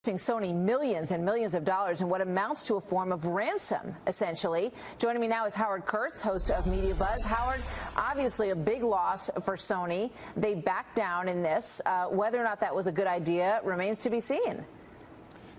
Sony millions and millions of dollars in what amounts to a form of ransom, essentially. Joining me now is Howard Kurtz, host of Media Buzz. Howard, obviously a big loss for Sony. They backed down in this. Whether or not that was a good idea remains to be seen.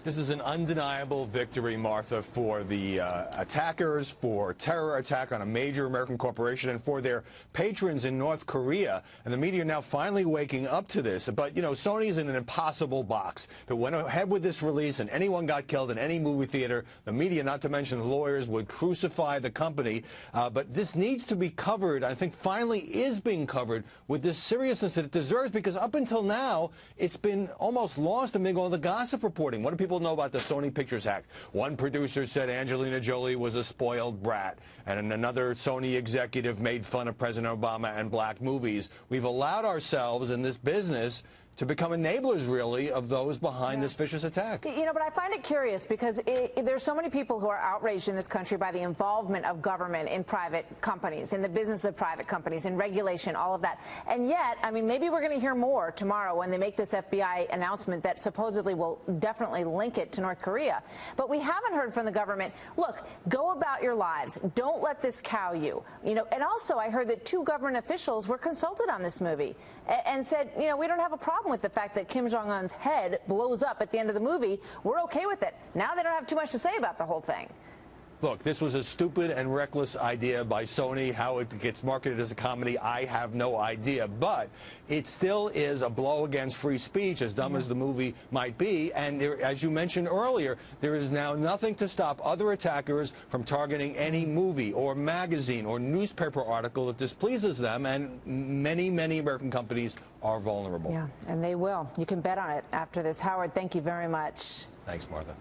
This is an undeniable victory, Martha, for the attackers, for terror attack on a major American corporation, and for their patrons in North Korea. And the media are now finally waking up to this. But, you know, Sony's in an impossible box. If it went ahead with this release and anyone got killed in any movie theater, the media, not to mention the lawyers, would crucify the company. But this needs to be covered, I think finally is being covered, with the seriousness that it deserves, because up until now, it's been almost lost amid all the gossip reporting. What do people know about the Sony Pictures hack? One producer said Angelina Jolie was a spoiled brat, and another Sony executive made fun of President Obama and black movies. We've allowed ourselves in this business to become enablers, really, of those behind this vicious attack. You know, but I find it curious because there's so many people who are outraged in this country by the involvement of government in private companies, in the business of private companies, in regulation, all of that. And yet, I mean, maybe we're going to hear more tomorrow when they make this FBI announcement that supposedly will definitely link it to North Korea. But we haven't heard from the government, look, go about your lives. Don't let this cow you. You know, and also I heard that 2 government officials were consulted on this movie and said, you know, we don't have a problem with the fact that Kim Jong-un's head blows up at the end of the movie. We're okay with it. Now they don't have too much to say about the whole thing. Look, this was a stupid and reckless idea by Sony. How it gets marketed as a comedy, I have no idea. But it still is a blow against free speech, as dumb as the movie might be. And there, as you mentioned earlier, there is now nothing to stop other attackers from targeting any movie or magazine or newspaper article that displeases them. And many, many American companies are vulnerable. Yeah, and they will. You can bet on it after this. Howard, thank you very much. Thanks, Martha.